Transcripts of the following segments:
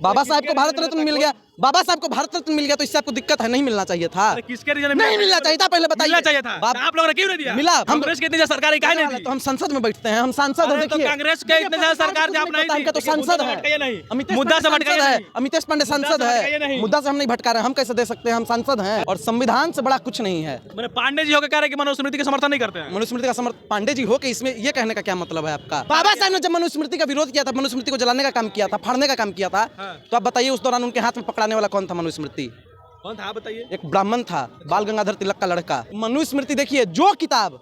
बाबा साहब को भारत रत्न मिल गया, बाबा साहब को भारत रत्न मिल गया तो इससे आपको दिक्कत है? नहीं मिलना चाहिए था। किसके रीजन नहीं मिलना चाहिए था, पहले बताइए। मिलना चाहिए था, आप लोगों ने क्यों नहीं दिया? मिला। कांग्रेस की इतनी ज्यादा सरकार काहे नहीं दी? तो हम संसद में बैठते हैं, हम सांसद हैं। देखिए कांग्रेस के इतने ज्यादा सरकार जब नहीं दी तो सांसद है, मुद्दा से भटकाइए नहीं। अमितेश पांडे सांसद है, मुद्दा से हम नहीं भटका रहे हैं। हम कैसे दे सकते हैं? हम सांसद हैं और संविधान से बड़ा कुछ नहीं है। मैंने पांडे जी होकर कह रहे कि मनुस्मृति का समर्थन नहीं करते हैं। मनुस्मृति का समर्थन पांडे जी हो के इसमें ये कहने का क्या मतलब है आपका? बाबा साहब ने जब मनुस्मृति का विरोध किया था, मनुस्मृति को जलाने का काम किया था, फाड़ने का काम किया था, तो आप बताइए उस दौरान उनके हाथ में पकड़ाने वाला कौन था? मनुस्मृति कौन था बताइए? एक ब्राह्मण था, बाल गंगाधर तिलक का लड़का। मनुस्मृति देखिए, जो किताब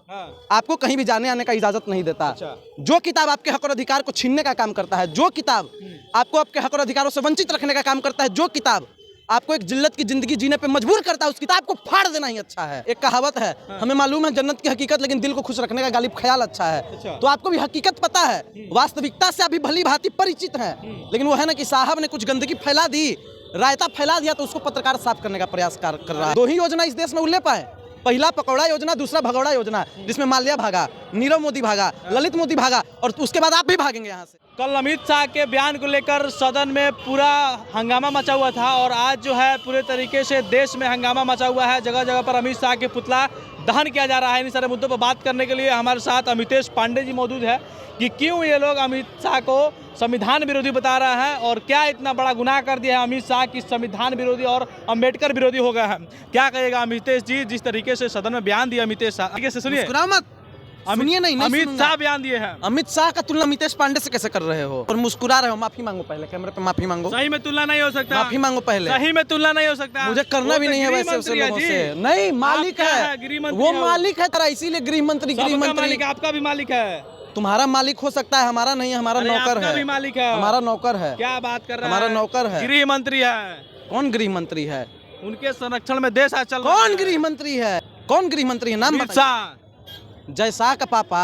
आपको कहीं भी जाने आने का इजाजत नहीं देता, जो किताब आपके हक और अधिकार को छीनने का काम करता है, जो किताब आपको आपके हक और अधिकारों से वंचित रखने का काम करता है, जो किताब आपको एक जिल्लत की जिंदगी जीने पे मजबूर करता है, उस किताब को फाड़ देना ही अच्छा है। एक कहावत है, हमें मालूम है जन्नत की हकीकत, लेकिन दिल को खुश रखने का गालिब ख्याल अच्छा है। तो आपको भी हकीकत पता है, वास्तविकता से अभी भली भांति परिचित है, लेकिन वो है ना कि साहब ने कुछ गंदगी फैला दी, रायता फैला दिया, तो उसको पत्रकार साफ करने का प्रयास कर रहा है। दो ही योजना इस देश में उल्लेख पाए, पहला पकौड़ा योजना, दूसरा भगौड़ा योजना, जिसमें माल्या भागा, नीरव मोदी भागा, ललित मोदी भागा, और उसके बाद आप भी भागेंगे यहाँ से। कल अमित शाह के बयान को लेकर सदन में पूरा हंगामा मचा हुआ था और आज जो है पूरे तरीके से देश में हंगामा मचा हुआ है। जगह जगह पर अमित शाह के पुतला दहन किया जा रहा है। इन सारे मुद्दों पर बात करने के लिए हमारे साथ अमितेश पांडे जी मौजूद है कि क्यों ये लोग अमित शाह को संविधान विरोधी बता रहा है और क्या इतना बड़ा गुनाह कर दिया है अमित शाह की संविधान विरोधी और अम्बेडकर विरोधी हो गया है। क्या कहेगा अमितेश जी, जिस तरीके से सदन में बयान दिया अमितेश शाह? सुनिए सुनिए नहीं, अमित शाह बयान दिए हैं। अमित शाह का तुलना अमितेश पांडे से कैसे कर रहे हो और मुस्कुरा रहे हो? माफी मांगो पहले, कैमरे पे माफी मांगो। सही में तुलना नहीं हो सकता। माफी मांगो पहले। सही में तुलना नहीं हो सकता। मुझे करना भी नहीं है वैसे लोगों से। नहीं, मालिक है वो, मालिक है तेरा, इसीलिए गृह मंत्री। गृह मंत्री आपका भी मालिक है। तुम्हारा मालिक हो सकता है, हमारा नहीं है, हमारा नौकर है। मालिक है, हमारा नौकर है। क्या बात कर रहा है? हमारा नौकर है। गृह मंत्री है। कौन गृह मंत्री है? उनके संरक्षण में देश आज चल रहा है। कौन गृह मंत्री है? कौन गृह मंत्री है? नाम बताइए। जय शाह का पापा,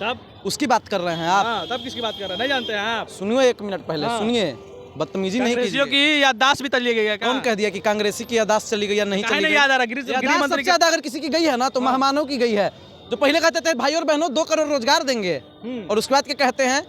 तब उसकी बात कर रहे हैं आप? तब किसकी बात कर रहे हैं? नहीं जानते हैं आप? सुनिए एक मिनट पहले, सुनिए, बदतमीजी नहीं कीजिए। की याददाश्त भी चली गई है। कौन कह दिया कि कांग्रेसी की याददाश्त चली गई या नहीं चली गई? याद आ रहा गृह मंत्री सबसे ज्यादा अगर किसी की गई है ना तो मेहमानों की गई है, जो पहले कहते थे भाई और बहनों 2 करोड़ रोजगार देंगे, और उसके बाद क्या कहते हैं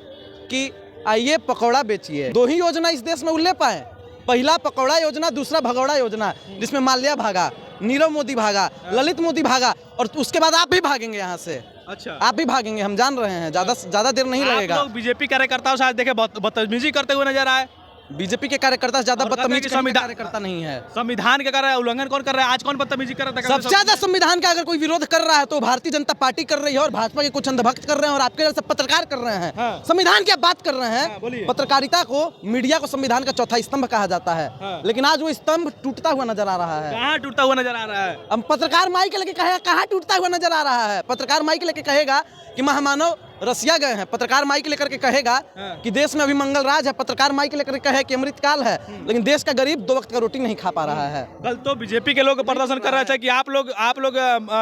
कि आइए पकौड़ा बेचिए। दो ही योजना इस देश में उल्लेख पाए, पहला पकौड़ा योजना, दूसरा भगौड़ा योजना, जिसमें माल्या भागा, नीरव मोदी भागा, ललित मोदी भागा, और उसके बाद आप भी भागेंगे यहाँ से। अच्छा, आप भी भागेंगे, हम जान रहे हैं, ज्यादा देर नहीं लगेगा। आप लोग बीजेपी कार्यकर्ताओं से आज देखे बदतमीजी करते हुए नजर आए। बीजेपी के कार्यकर्ता ज्यादा बदतमीजी कार्यकर्ता नहीं है। संविधान का कर रहा है उल्लंघन कौन कर रहा है? आज कौन बदतमीजी कर रहा है? सबसे ज्यादा संविधान का अगर कोई विरोध कर रहा है तो भारतीय जनता पार्टी कर रही है, और भाजपा के कुछ अंधभक्त कर रहे हैं, और आपके जैसे पत्रकार कर रहे हैं। संविधान की आप बात कर रहे हैं। पत्रकारिता को, मीडिया को संविधान का चौथा स्तंभ कहा जाता है, लेकिन आज वो स्तंभ टूटता हुआ नजर आ रहा है। कहाँ टूटता हुआ नजर आ रहा है? हम पत्रकार माइक लेके कहेगा कहाँ टूटता हुआ नजर आ रहा है? पत्रकार माइक लेके कहेगा कि महामानव रसिया गए हैं, पत्रकार माइक लेकर के कहेगा कि देश में अभी मंगल राज है, पत्रकार माइक लेकर के कहे कि अमृतकाल है, लेकिन देश का गरीब 2 वक्त का रोटी नहीं खा पा रहा है। कल तो बीजेपी के लोग प्रदर्शन कर रहे थे कि आप लोग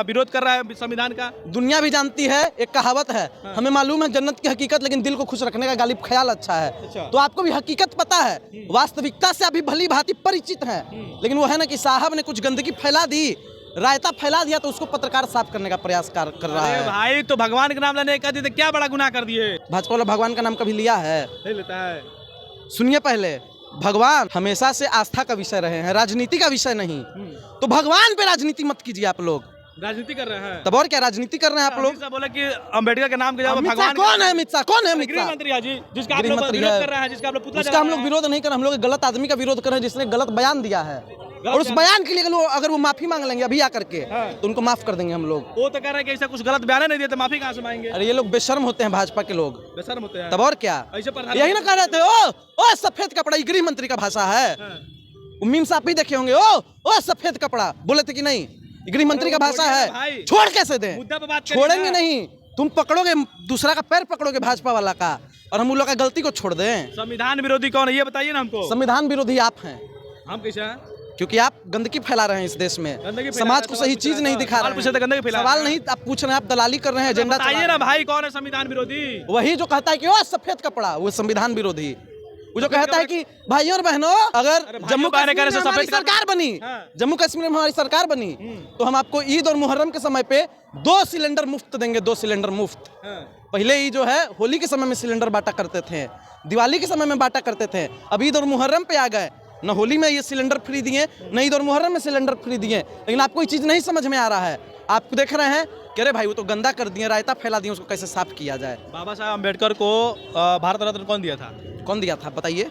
विरोध कर रहे हैं संविधान का। दुनिया भी जानती है, एक कहावत है, हमें मालूम है जन्नत की हकीकत, लेकिन दिल को खुश रखने का गालिब ख्याल अच्छा है। तो आपको भी हकीकत पता है, वास्तविकता से अभी भली भांति परिचित है, लेकिन वो है ना कि साहब ने कुछ गंदगी फैला दी, रायता फैला दिया, तो उसको पत्रकार साफ करने का प्रयास कर रहा है। भाई तो भगवान के नाम लेने का थे, क्या बड़ा गुनाह कर दिए? भाजपा वाला भगवान का नाम कभी लिया है? नहीं लेता है। सुनिए पहले, भगवान हमेशा से आस्था का विषय रहे हैं, राजनीति का विषय नहीं। तो भगवान पे राजनीति मत कीजिए। आप लोग राजनीति कर रहे हैं, तब और क्या राजनीति कर रहे हैं आप लोग? बोले कि अम्बेडकर के नाम के जगह भगवान। कौन है अमित शाह? कौन है अमित शाह? गृह मंत्री जी, जिसका आप लोग विरोध कर रहे हैं, जिसका आप लोग पुतला उसका हम लोग विरोध नहीं कर रहे, हम लोग गलत आदमी का विरोध कर रहे हैं जिसने गलत बयान दिया है, और उस बयान के लिए अगर वो माफी मांग लेंगे अभी आकर के, तो उनको माफ कर देंगे हम लोग। वो तो कह रहे हैं कि ऐसा कुछ गलत बयान नहीं दिया तो माफी कहाँ से मांगेंगे? अरे ये लोग बेशर्म होते हैं, भाजपा के लोग बेशर्म होते हैं। तब और क्या? यही ना कह रहे थे, ओ सफेद कपड़ा, गृह मंत्री का भाषा है। मीम साहब भी देखे होंगे, ओ सफेद कपड़ा, बोले थे कि नहीं? गृह मंत्री का भाषा है। छोड़ कैसे दें? छोड़ेंगे नहीं। तुम पकड़ोगे, दूसरा का पैर पकड़ोगे भाजपा वाला का, और हम उन लोग का गलती को छोड़ दें। संविधान विरोधी कौन है ये बताइए ना हमको। संविधान विरोधी आप हैं। हम कैसे हैं? क्योंकि आप गंदगी फैला रहे हैं इस देश में, समाज को सही चीज नहीं दिखा रहे हैं। सवाल नहीं आप पूछ रहे हैं, आप दलाली कर रहे हैं, एजेंडा बताइए ना भाई, कौन है संविधान विरोधी? वही जो कहता है कि ओ सफेद कपड़ा, वो संविधान विरोधी। वो जो कहता है कि भाइयों और बहनों, अगर जम्मू कश्मीर में हमारी सरकार बनी, जम्मू कश्मीर में हमारी सरकार बनी, तो हम आपको ईद और मुहर्रम के समय पे 2 सिलेंडर मुफ्त देंगे, 2 सिलेंडर मुफ्त। पहले ही जो है होली के समय में सिलेंडर बांटा करते थे, दिवाली के समय में बांटा करते थे, अब ईद और मुहर्रम पे आ गए, न होली में ये सिलेंडर फ्री दिए, न ईद और मुहर्रम में सिलेंडर फ्री दिए। लेकिन आपको ये चीज़ नहीं समझ में आ रहा है। आप देख रहे हैं कि अरे भाई वो तो गंदा कर दिए, रायता फैला दिए, उसको कैसे साफ किया जाए। बाबा साहब अम्बेडकर को भारत रत्न कौन दिया था? कौन दिया था बताइए?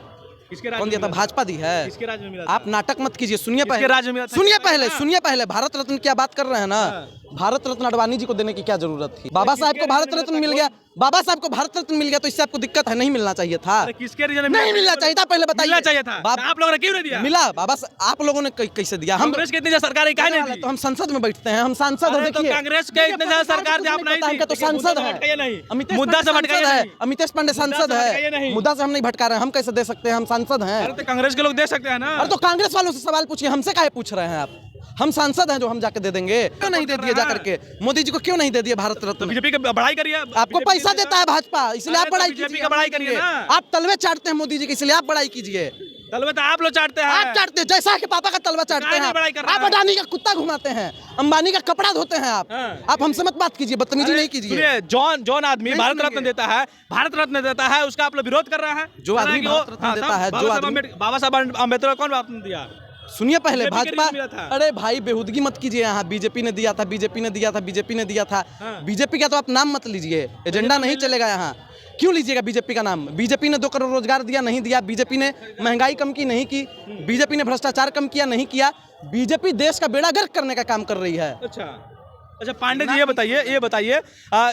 किसके कौन दिया था? भाजपा दी है। किसके राज्य में मिला था? आप नाटक मत कीजिए, सुनिए किसके पहले, राज्य में मिला था? सुनिए पहले भारत रत्न क्या बात कर रहे हैं ना। भारत रत्न अडवाणी जी को देने की क्या जरूरत थी? बाबा साहब को भारत रत्न मिल गया, बाबा साहब को भारत रत्न मिल गया, तो इससे आपको दिक्कत है? नहीं मिलना चाहिए था। किसके रीजन नहीं मिलना चाहिए था, पहले बताइए। मिलना चाहिए था। आप लोगों ने क्यों नहीं दिया? मिला बाबा, आप लोगों ने कैसे दिया? हम कांग्रेस के इतनी सरकार काहे नहीं दी? तो हम संसद में बैठते हैं, हम सांसद हैं। देखिए कांग्रेस के इतने ज्यादा सरकार थी, आप नहीं दी। तो सांसद है, मुद्दा से भटकाइए नहीं। अमितेश पांडे सांसद है, मुद्दा से हम नहीं भटका रहे हैं, हम कैसे दे सकते हैं? हम सांसद हैं। अरे तो कांग्रेस के लोग दे सकते हैं ना। अरे तो कांग्रेस वालों से सवाल पूछिए, हमसे काहे पूछ रहे हैं आप? हम सांसद हैं जो हम जाके दे देंगे। क्यों नहीं दे दिए जाकर के? मोदी जी को क्यों नहीं दे दिए भारत रत्न? बीजेपी की बड़ाई करिए। आपको पैसा देता है भाजपा, इसलिए आप बड़ाई बीजेपी का बड़ाई करिए ना। आप तलवे चाटते हैं मोदी जी के, इसलिए आप बड़ाई कीजिए। तलवे तो आप लोग चाटते हैं। आप चाटते हैं, जैसा कि पापा का तलवा चाटते हैं आप। अडानी का कुत्ता घुमाते हैं, अंबानी का कपड़ा धोते हैं आप हमसे मत बात कीजिए, बदतमीजी नहीं कीजिए। जॉन आदमी भारत रत्न देता है, भारत रत्न देता है, उसका आप लोग विरोध कर रहे हैं। जो आदमी भारत रत्न देता है, जो आदमी बाबा साहब अम्बेडकर कौन रत्न दिया? सुनिए पहले, भाजपा, अरे भाई बेहुदगी मत कीजिए। यहाँ बीजेपी ने दिया था, बीजेपी ने दिया था, बीजेपी ने दिया था। बीजेपी का तो आप नाम मत लीजिए, एजेंडा नहीं चलेगा यहाँ। क्यों लीजिएगा बीजेपी का नाम? बीजेपी ने 2 करोड़ रोजगार दिया, नहीं दिया। बीजेपी ने महंगाई कम की, नहीं की। बीजेपी ने भ्रष्टाचार कम किया, नहीं किया। बीजेपी देश का बेड़ा गर्क करने का काम कर रही है। अच्छा पांडे जी, ये बताइए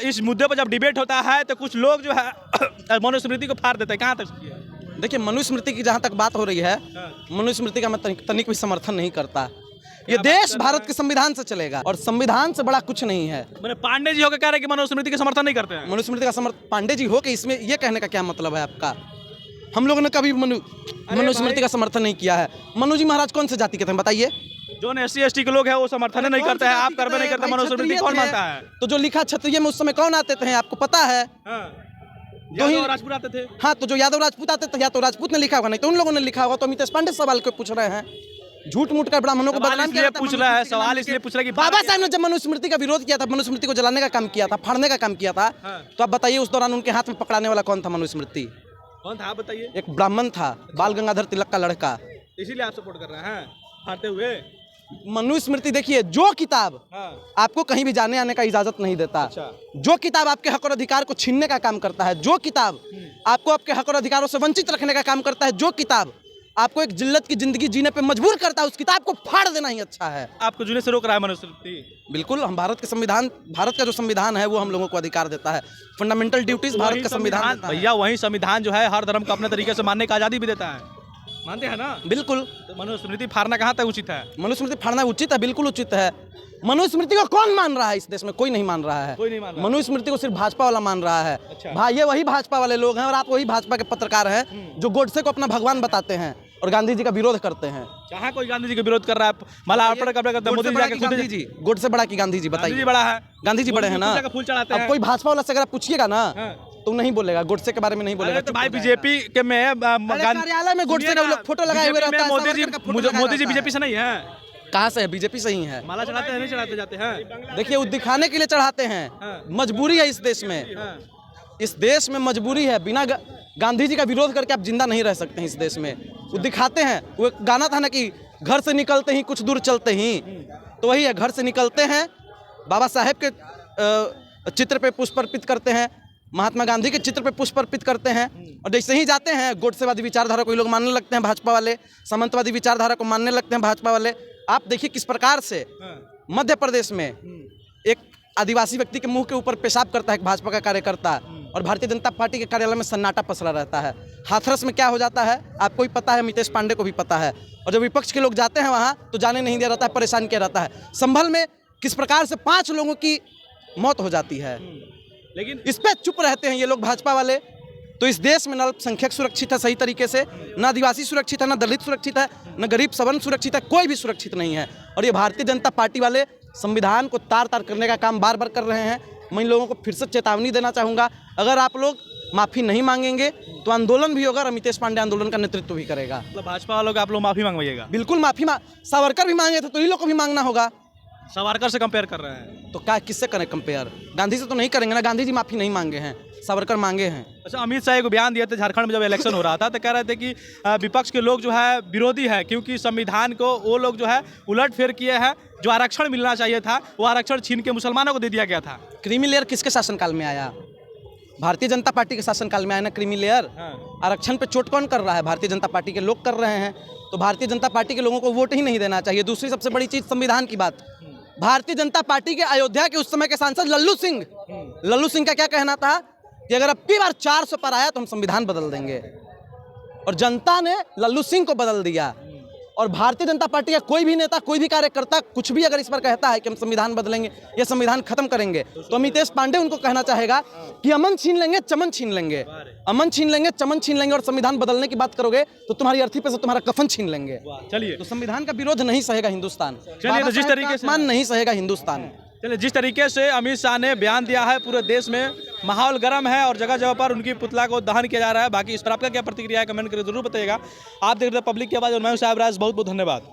इस मुद्दे पर जब डिबेट होता है तो कुछ लोग जो है मनुस्मृति को फाड़ देते हैं, कहाँ तक? देखिए, मनुस्मृति की जहाँ तक बात हो रही है, मनुस्मृति का मैं तनिक भी समर्थन नहीं करता। ये देश भारत के संविधान से चलेगा और संविधान से बड़ा कुछ नहीं है। मैंने पांडे जी होकर कह रहे हैं कि मनुस्मृति का समर्थन नहीं करते हैं। मनुस्मृति का समर्थन पांडे जी हो के, इसमें ये कहने का क्या मतलब है आपका? हम लोगों ने कभी मनुस्मृति का समर्थन नहीं किया है। मनु जी महाराज कौन से जाति के थे बताइए? जो SC ST के लोग हैं वो समर्थन नहीं करते हैं, आप करबे नहीं करते। मनुस्मृति कौन मानता है? तो जो लिखा क्षत्रिय में उस समय कौन आते थे आपको पता है? यादव राजपूत आते थे। हाँ, तो जो यादव राजपूत आते थे, या तो राजपूत ने लिखा होगा, नहीं तो उन लोगों ने लिखा होगा। तो अमितेश पांडे सवाल को पूछ रहे हैं, झूठ मूठ कर ब्राह्मणों को बदनाम किया। पूछ रहा है सवाल इसलिए पूछ रहा है कि बाबा साहब ने जब मनुस्मृति का विरोध किया था, मनुस्मृति को जलाने का काम किया था, फाड़ने का काम किया था, तो आप बताइए उस दौरान उनके हाथ में पकड़ाने वाला कौन था? मनुस्मृति कौन था बताइए? एक ब्राह्मण था, बाल गंगाधर तिलक का लड़का। इसीलिए आप सपोर्ट कर रहे हैं फाड़ते हुए? मनुस्मृति देखिए, जो किताब आपको कहीं भी जाने आने का इजाजत नहीं देता, जो किताब आपके हक और अधिकार को छीनने का काम करता है, जो किताब आपको आपके हक और अधिकारों से वंचित रखने का काम करता है, जो किताब आपको एक जिल्लत की जिंदगी जीने पे मजबूर करता है, उस किताब को फाड़ देना ही अच्छा है। आपको जुड़ने से रोक रहा है मनुस्मृति? बिल्कुल, हम भारत के संविधान, भारत का जो संविधान है वो हम लोगों को अधिकार देता है। फंडामेंटल ड्यूटीज भारत का संविधान भैया, वही संविधान जो है हर धर्म को अपने तरीके से मानने की आजादी भी देता है। मानते हैं ना? बिल्कुल। तो मनुस्मृति फाड़ना कहाँ तक उचित है? मनुस्मृति फाड़ना उचित है, बिल्कुल उचित है। मनुस्मृति को कौन मान रहा है इस देश में? कोई नहीं मान रहा है। कोई नहीं मान रहा। मनुस्मृति को सिर्फ भाजपा वाला मान रहा है। अच्छा। भाई, ये वही भाजपा वाले लोग हैं और आप वही भाजपा के पत्रकार हैं जो गोडसे को अपना भगवान बताते हैं और गांधी जी का विरोध करते हैं। कहाँ कोई गांधी जी का विरोध कर रहा है? माला अर्पण करते हैं मोदी जी। गांधी जी गोड से बड़ा की गांधी जी बताइए? बड़ा है, गांधी जी बड़े हैं ना। फूल चढ़ाते हैं। अब कोई भाजपा वाला से अगर पूछिएगा ना तो नहीं बोलेगा, गोडसे के बारे में नहीं बोलेगा। तो भाई बीजेपी के में कार्यालय में गोडसे का फोटो लगाए हुए रहता है। मोदी जी बीजेपी से नहीं है? कहाँ से है? बीजेपी से ही है। माला चढ़ाते हैं, नहीं चढ़ाते जाते हैं? देखिए, वो दिखाने के लिए चढ़ाते हैं, मजबूरी है इस देश में। इस देश में मजबूरी है, बिना गांधी जी का विरोध करके आप जिंदा नहीं रह सकते हैं इस देश में। वो दिखाते हैं, वो एक गाना था ना कि घर से निकलते ही कुछ दूर चलते ही, तो वही है, घर से निकलते हैं, बाबा साहेब के चित्र पे पुष्प अर्पित करते हैं, महात्मा गांधी के चित्र पे पुष्प अर्पित करते हैं, और जैसे ही जाते हैं गोडसेवादी विचारधारा को लोग मानने लगते हैं, भाजपा वाले सामंतवादी विचारधारा को मानने लगते हैं भाजपा वाले। आप देखिए किस प्रकार से मध्य प्रदेश में एक आदिवासी व्यक्ति के मुंह के ऊपर पेशाब करता है एक भाजपा का कार्यकर्ता, और भारतीय जनता पार्टी के कार्यालय में सन्नाटा पसरा रहता है। हाथरस में क्या हो जाता है आपको भी पता है, अमितेश पांडे को भी पता है, और जब विपक्ष के लोग जाते हैं वहाँ तो जाने नहीं दिया जाता है, परेशान किया जाता है। संभल में किस प्रकार से 5 लोगों की मौत हो जाती है, लेकिन इस पे चुप रहते हैं ये लोग भाजपा वाले। तो इस देश में न अल्पसंख्यक सुरक्षित है सही तरीके से, न आदिवासी सुरक्षित है, न दलित सुरक्षित है, न गरीब सवर्ण सुरक्षित है, कोई भी सुरक्षित नहीं है। और ये भारतीय जनता पार्टी वाले संविधान को तार तार करने का काम बार बार कर रहे हैं। मैं इन लोगों को फिर से चेतावनी देना चाहूँगा, अगर आप लोग माफी नहीं मांगेंगे तो आंदोलन भी होगा और अमितेश पांडे आंदोलन का नेतृत्व भी करेगा। मतलब भाजपा वालों को आप लोग माफी मंगवाइएगा? बिल्कुल माफी सावरकर भी मांगे थे तो इन लोग को भी मांगना होगा। सावरकर से कंपेयर कर रहे हैं तो क्या किससे करें कंपेयर? गांधी से तो नहीं करेंगे ना, गांधी जी माफी नहीं मांगे हैं, सावरकर मांगे हैं। अच्छा, अमित शाह को बयान दिए थे झारखंड में जब इलेक्शन हो रहा था तो कह रहे थे कि विपक्ष के लोग जो है विरोधी है, क्योंकि संविधान को वो लोग जो है उलट फेर किए हैं, जो आरक्षण मिलना चाहिए था वो आरक्षण छीन के मुसलमानों को दे दिया गया था। क्रीमी लेयर किसके शासनकाल में आया? भारतीय जनता पार्टी के शासनकाल में आया ना क्रीमी लेयर। आरक्षण पे चोट कौन कर रहा है? भारतीय जनता पार्टी के लोग कर रहे हैं। तो भारतीय जनता पार्टी के लोगों को वोट ही नहीं देना चाहिए। दूसरी सबसे बड़ी चीज संविधान की बात, भारतीय जनता पार्टी के अयोध्या के उस समय के सांसद लल्लू सिंह का क्या कहना था कि अगर अब की बार 400 पर आया तो हम संविधान बदल देंगे, और जनता ने लल्लू सिंह को बदल दिया। और भारतीय जनता पार्टी का कोई भी नेता, कोई भी कार्यकर्ता कुछ भी अगर इस पर कहता है कि हम संविधान बदलेंगे या संविधान खत्म करेंगे, तो अमितेश पांडे उनको कहना चाहेगा कि अमन छीन लेंगे, चमन छीन लेंगे, अमन छीन लेंगे, चमन छीन लेंगे, और संविधान बदलने की बात करोगे तो तुम्हारी अर्थी पे से तुम्हारा कफन छीन लेंगे। चलिए, तो संविधान का विरोध नहीं सहेगा हिंदुस्तान। चलिए, तो जिस तरीके से मान नहीं सहेगा हिंदुस्तान। चलिए, जिस तरीके से अमित शाह ने बयान दिया है, पूरे देश में माहौल गर्म है और जगह जगह पर उनकी पुतला को दहन किया जा रहा है। बाकी इस पर आपका क्या प्रतिक्रिया है, कमेंट करके जरूर बताइएगा। आप देख रहे हैं पब्लिक की आवाज़ और मैं हूं साहब राज। बहुत बहुत धन्यवाद।